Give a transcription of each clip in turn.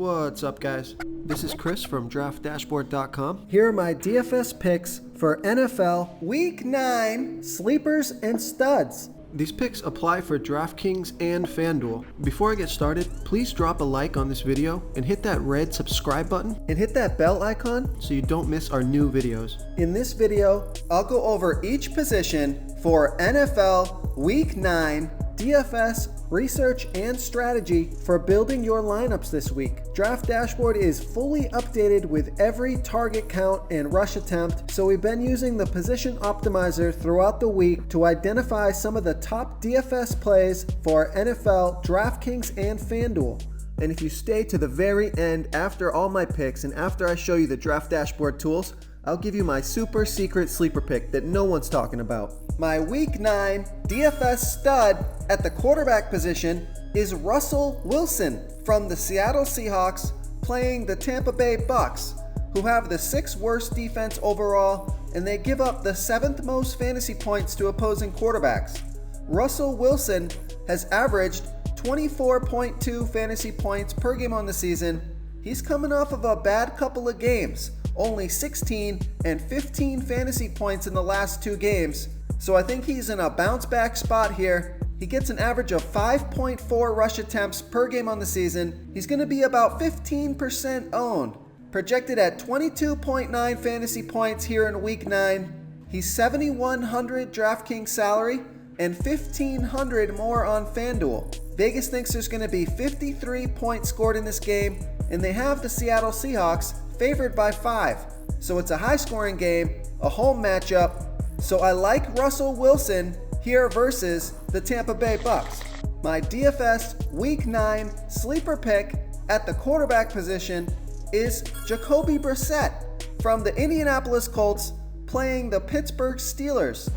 What's up, guys? This is Chris from DraftDashboard.com. Here are my DFS picks for NFL Week 9 sleepers and studs. These picks apply for DraftKings and FanDuel. Before I get started, please drop a like on this video and hit that red subscribe button And hit that bell icon so you don't miss our new videos. In this video, I'll go over each position for NFL Week 9 DFS research and strategy for building your lineups this week. Draft Dashboard is fully updated with every target count and rush attempt, so we've been using the position optimizer throughout the week to identify some of the top DFS plays for NFL, DraftKings, and FanDuel. And if you stay to the very end after all my picks and after I show you the Draft Dashboard tools, I'll give you my super secret sleeper pick that no one's talking about. My Week 9 DFS stud at the quarterback position is Russell Wilson from the Seattle Seahawks playing the Tampa Bay Bucks, who have the 6th worst defense overall, and they give up the 7th most fantasy points to opposing quarterbacks. Russell Wilson has averaged 24.2 fantasy points per game on the season. He's coming off of a bad couple of games, only 16 and 15 fantasy points in the last 2 games. So I think he's in a bounce back spot here. He gets an average of 5.4 rush attempts per game on the season. He's going to be about 15% owned. Projected at 22.9 fantasy points here in Week 9. He's $7,100 DraftKings salary and $1,500 more on FanDuel. Vegas thinks there's going to be 53 points scored in this game, and they have the Seattle Seahawks favored by 5. So it's a high scoring game, a home matchup. So I like Russell Wilson here versus the Tampa Bay Bucks. My DFS Week 9 sleeper pick at the quarterback position is Jacoby Brissette from the Indianapolis Colts playing the Pittsburgh Steelers,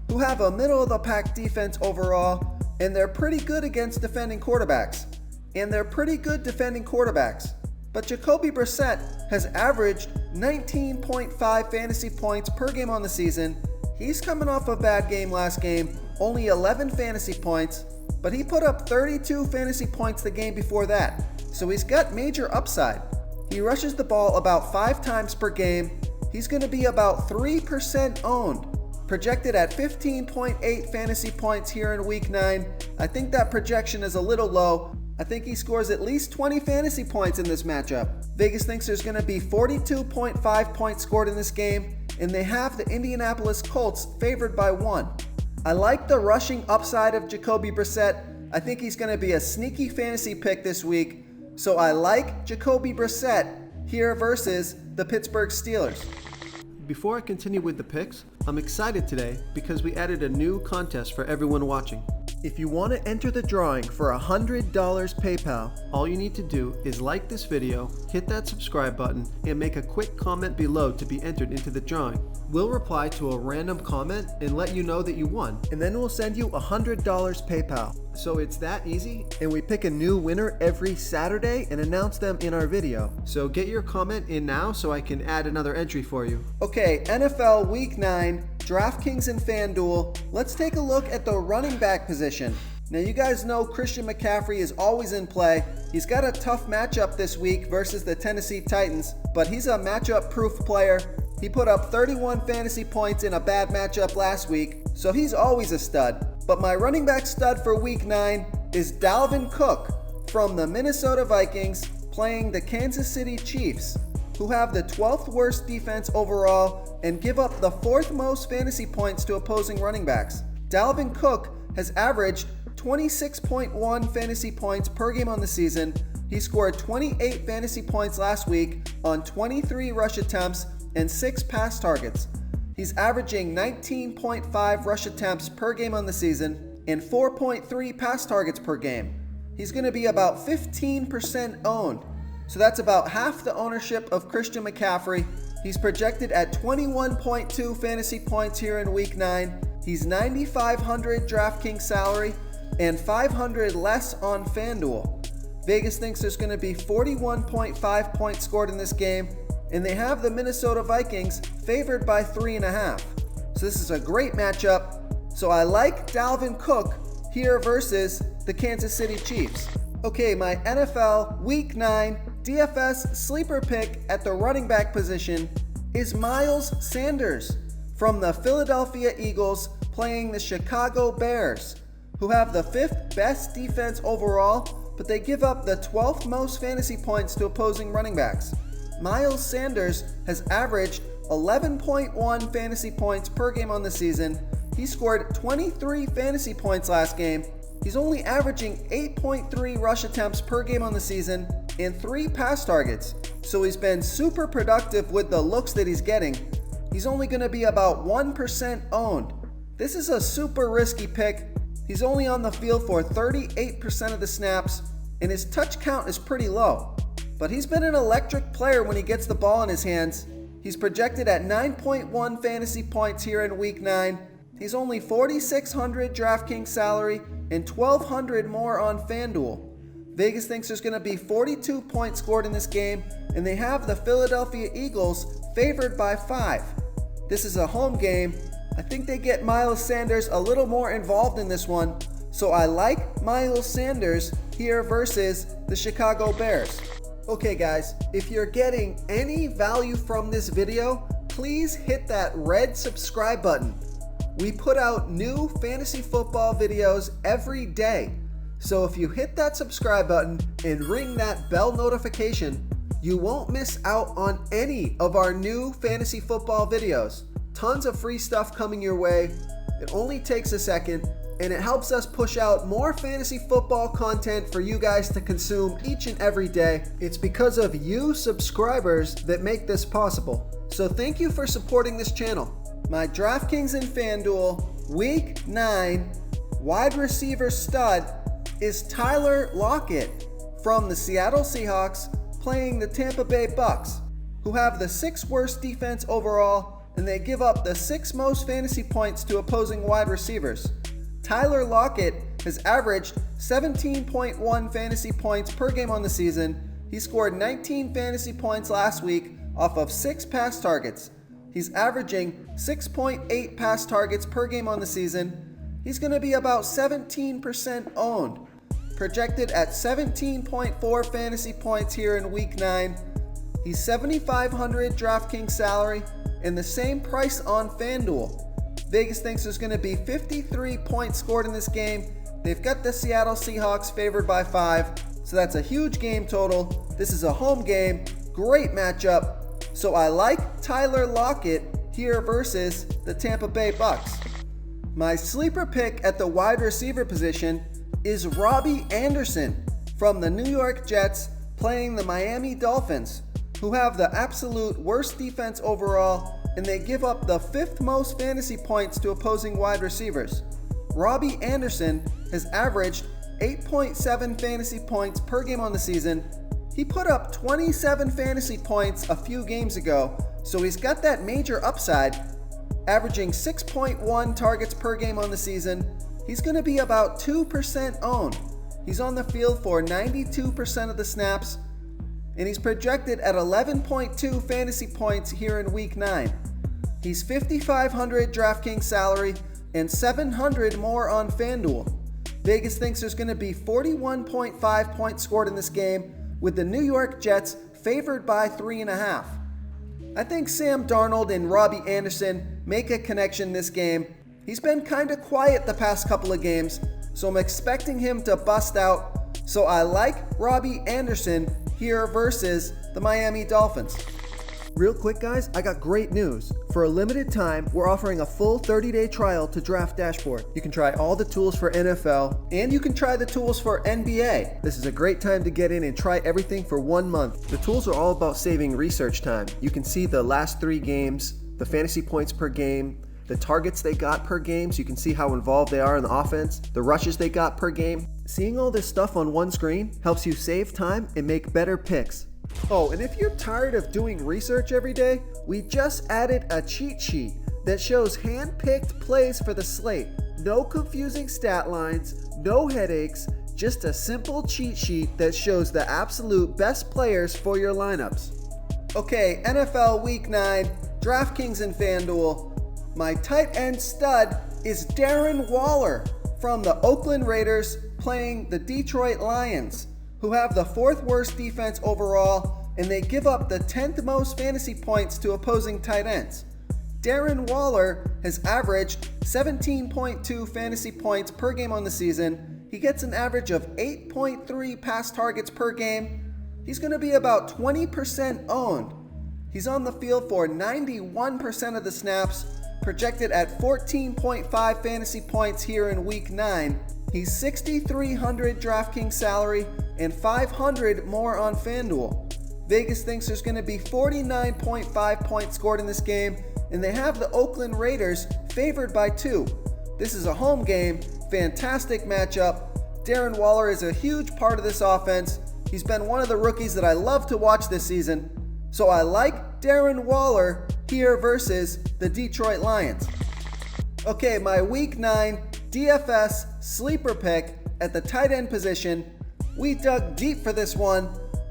who have a middle-of-the-pack defense overall, and they're pretty good against defending quarterbacks. But Jacoby Brissette has averaged 19.5 fantasy points per game on the season. He's coming off a bad game last game, only 11 fantasy points, but he put up 32 fantasy points the game before that, so he's got major upside. He rushes the ball about 5 times per game. He's going to be about 3% owned, projected at 15.8 fantasy points here in Week 9. I think that projection is a little low. I think he scores at least 20 fantasy points in this matchup. Vegas thinks there's going to be 42.5 points scored in this game, and they have the Indianapolis Colts favored by 1. I like the rushing upside of Jacoby Brissette. I think he's going to be a sneaky fantasy pick this week. So I like Jacoby Brissette here versus the Pittsburgh Steelers. Before I continue with the picks, I'm excited today because we added a new contest for everyone watching. If you want to enter the drawing for $100 PayPal, all you need to do is like this video, hit that subscribe button, and make a quick comment below to be entered into the drawing. We'll reply to a random comment and let you know that you won. And then we'll send you $100 PayPal. So it's that easy, and we pick a new winner every Saturday and announce them in our video. So get your comment in now so I can add another entry for you. Okay, NFL Week 9, DraftKings and FanDuel. Let's take a look at the running back position. Now you guys know Christian McCaffrey is always in play. He's got a tough matchup this week versus the Tennessee Titans, but he's a matchup-proof player. He put up 31 fantasy points in a bad matchup last week, so he's always a stud. But my running back stud for Week 9 is Dalvin Cook from the Minnesota Vikings playing the Kansas City Chiefs, who have the 12th worst defense overall and give up the 4th most fantasy points to opposing running backs. Dalvin Cook has averaged 26.1 fantasy points per game on the season. He scored 28 fantasy points last week on 23 rush attempts and 6 pass targets. He's averaging 19.5 rush attempts per game on the season and 4.3 pass targets per game. He's going to be about 15% owned. So that's about half the ownership of Christian McCaffrey. He's projected at 21.2 fantasy points here in Week 9. He's $9,500 DraftKings salary and $500 less on FanDuel. Vegas thinks there's going to be 41.5 points scored in this game, and they have the Minnesota Vikings favored by 3.5. So this is a great matchup. So I like Dalvin Cook here versus the Kansas City Chiefs. Okay, my NFL Week 9 DFS sleeper pick at the running back position is Myles Sanders from the Philadelphia Eagles playing the Chicago Bears, who have the 5th best defense overall, but they give up the 12th most fantasy points to opposing running backs. Myles Sanders has averaged 11.1 fantasy points per game on the season. He scored 23 fantasy points last game. He's only averaging 8.3 rush attempts per game on the season and 3 pass targets. So he's been super productive with the looks that he's getting. He's only going to be about 1% owned. This is a super risky pick. He's only on the field for 38% of the snaps, and his touch count is pretty low. But he's been an electric player when he gets the ball in his hands. He's projected at 9.1 fantasy points here in Week 9. He's only $4,600 DraftKings salary and $1,200 more on FanDuel. Vegas thinks there's going to be 42 points scored in this game, and they have the Philadelphia Eagles favored by 5. This is a home game. I think they get Myles Sanders a little more involved in this one, so I like Myles Sanders here versus the Chicago Bears. Okay guys, if you're getting any value from this video, please hit that red subscribe button. We put out new fantasy football videos every day. So if you hit that subscribe button and ring that bell notification, you won't miss out on any of our new fantasy football videos. Tons of free stuff coming your way. It only takes a second, and it helps us push out more fantasy football content for you guys to consume each and every day. It's because of you subscribers that make this possible. So thank you for supporting this channel. My DraftKings and FanDuel Week 9 wide receiver stud is Tyler Lockett from the Seattle Seahawks playing the Tampa Bay Bucks, who have the 6th worst defense overall, and they give up the 6th most fantasy points to opposing wide receivers. Tyler Lockett has averaged 17.1 fantasy points per game on the season. He scored 19 fantasy points last week off of 6 pass targets. He's averaging 6.8 pass targets per game on the season. He's going to be about 17% owned, projected at 17.4 fantasy points here in Week 9. He's $7,500 DraftKings salary and the same price on FanDuel. Vegas thinks there's going to be 53 points scored in this game. They've got the Seattle Seahawks favored by 5, so that's a huge game total. This is a home game, great matchup. So I like Tyler Lockett here versus the Tampa Bay Bucks. My sleeper pick at the wide receiver position is Robbie Anderson from the New York Jets playing the Miami Dolphins, who have the absolute worst defense overall, and they give up the 5th most fantasy points to opposing wide receivers. Robbie Anderson has averaged 8.7 fantasy points per game on the season. He put up 27 fantasy points a few games ago, so he's got that major upside, averaging 6.1 targets per game on the season. He's going to be about 2% owned. He's on the field for 92% of the snaps, and he's projected at 11.2 fantasy points here in Week 9. He's $5,500 DraftKings salary and $700 more on FanDuel. Vegas thinks there's going to be 41.5 points scored in this game, with the New York Jets favored by 3.5. I think Sam Darnold and Robbie Anderson make a connection this game. He's been kind of quiet the past couple of games, so I'm expecting him to bust out. So I like Robbie Anderson here versus the Miami Dolphins. Real quick guys, I got great news. For a limited time, we're offering a full 30-day trial to Draft Dashboard. You can try all the tools for NFL, and you can try the tools for NBA. This is a great time to get in and try everything for 1 month. The tools are all about saving research time. You can see the last 3 games, the fantasy points per game, the targets they got per game, so you can see how involved they are in the offense, the rushes they got per game. Seeing all this stuff on one screen helps you save time and make better picks. Oh, and if you're tired of doing research every day, we just added a cheat sheet that shows hand-picked plays for the slate. No confusing stat lines, no headaches, just a simple cheat sheet that shows the absolute best players for your lineups. Okay, NFL Week 9, DraftKings and FanDuel. My tight end stud is Darren Waller from the Oakland Raiders playing the Detroit Lions, who have the 4th worst defense overall, and they give up the 10th most fantasy points to opposing tight ends. Darren Waller has averaged 17.2 fantasy points per game on the season. He gets an average of 8.3 pass targets per game. He's going to be about 20% owned. He's on the field for 91% of the snaps, projected at 14.5 fantasy points here in Week 9. He's $6,300 DraftKings salary and $500 more on FanDuel. Vegas thinks there's going to be 49.5 points scored in this game, and they have the Oakland Raiders favored by 2. This is a home game, fantastic matchup. Darren Waller is a huge part of this offense. He's been one of the rookies that I love to watch this season. So I like Darren Waller here versus the Detroit Lions. Okay, my Week 9 DFS sleeper pick at the tight end position. We dug deep for this one.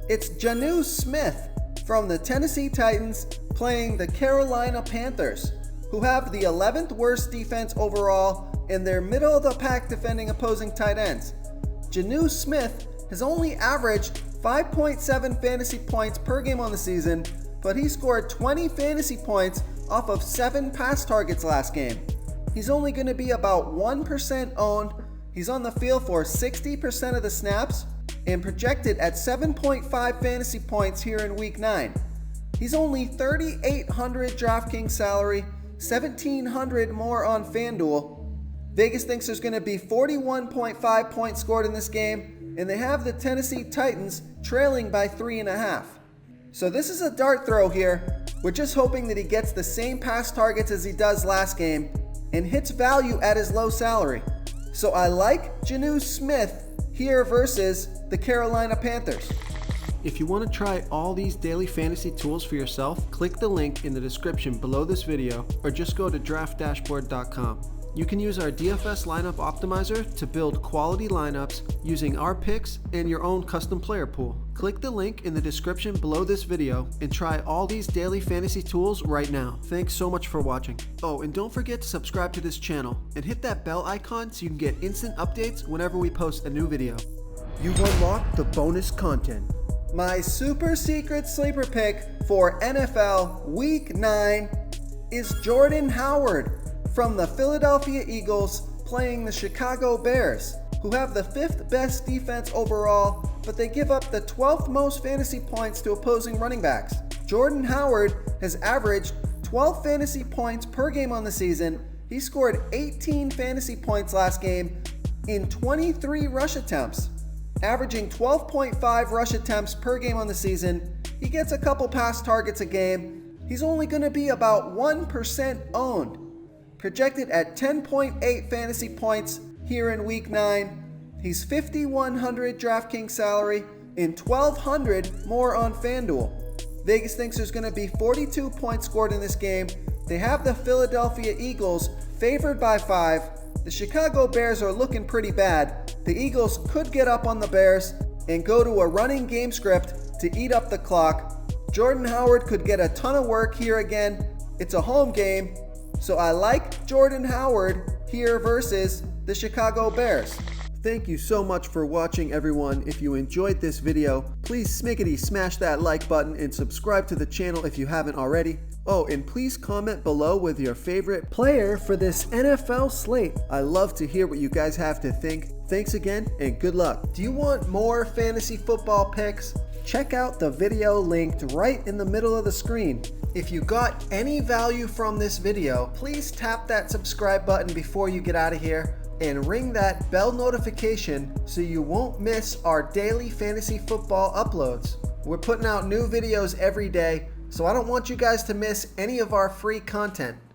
It's Janu Smith from the Tennessee Titans playing the Carolina Panthers, who have the 11th worst defense overall and they're middle of the pack defending opposing tight ends. Janu Smith has only averaged 5.7 fantasy points per game on the season, but he scored 20 fantasy points off of 7 pass targets last game. He's only going to be about 1% owned. He's on the field for 60% of the snaps and projected at 7.5 fantasy points here in Week 9. He's only $3,800 DraftKings salary, $1,700 more on FanDuel. Vegas thinks there's going to be 41.5 points scored in this game, and they have the Tennessee Titans trailing by 3.5. So this is a dart throw here. We're just hoping that he gets the same pass targets as he does last game and hits value at his low salary. So I like Janu Smith here versus the Carolina Panthers. If you want to try all these daily fantasy tools for yourself, click the link in the description below this video or just go to draftdashboard.com. You can use our DFS lineup optimizer to build quality lineups using our picks and your own custom player pool. Click the link in the description below this video and try all these daily fantasy tools right now. Thanks so much for watching. Oh, and don't forget to subscribe to this channel and hit that bell icon so you can get instant updates whenever we post a new video. You've unlocked the bonus content. My super secret sleeper pick for NFL Week 9 is Jordan Howard from the Philadelphia Eagles playing the Chicago Bears, who have the 5th best defense overall, but they give up the 12th most fantasy points to opposing running backs. Jordan Howard has averaged 12 fantasy points per game on the season. He scored 18 fantasy points last game in 23 rush attempts, averaging 12.5 rush attempts per game on the season. He gets a couple pass targets a game. He's only going to be about 1% owned, projected at 10.8 fantasy points here in Week 9. He's $5,100 DraftKings salary and $1,200 more on FanDuel. Vegas thinks there's going to be 42 points scored in this game. They have the Philadelphia Eagles favored by 5. The Chicago Bears are looking pretty bad. The Eagles could get up on the Bears and go to a running game script to eat up the clock. Jordan Howard could get a ton of work here again. It's a home game. So I like Jordan Howard here versus the Chicago Bears. Thank you so much for watching, everyone. If you enjoyed this video, please smiggity smash that like button and subscribe to the channel if you haven't already. Oh, and please comment below with your favorite player for this NFL slate. I love to hear what you guys have to think. Thanks again and good luck. Do you want more fantasy football picks? Check out the video linked right in the middle of the screen. If you got any value from this video, please tap that subscribe button before you get out of here and ring that bell notification so you won't miss our daily fantasy football uploads. We're putting out new videos every day, so I don't want you guys to miss any of our free content.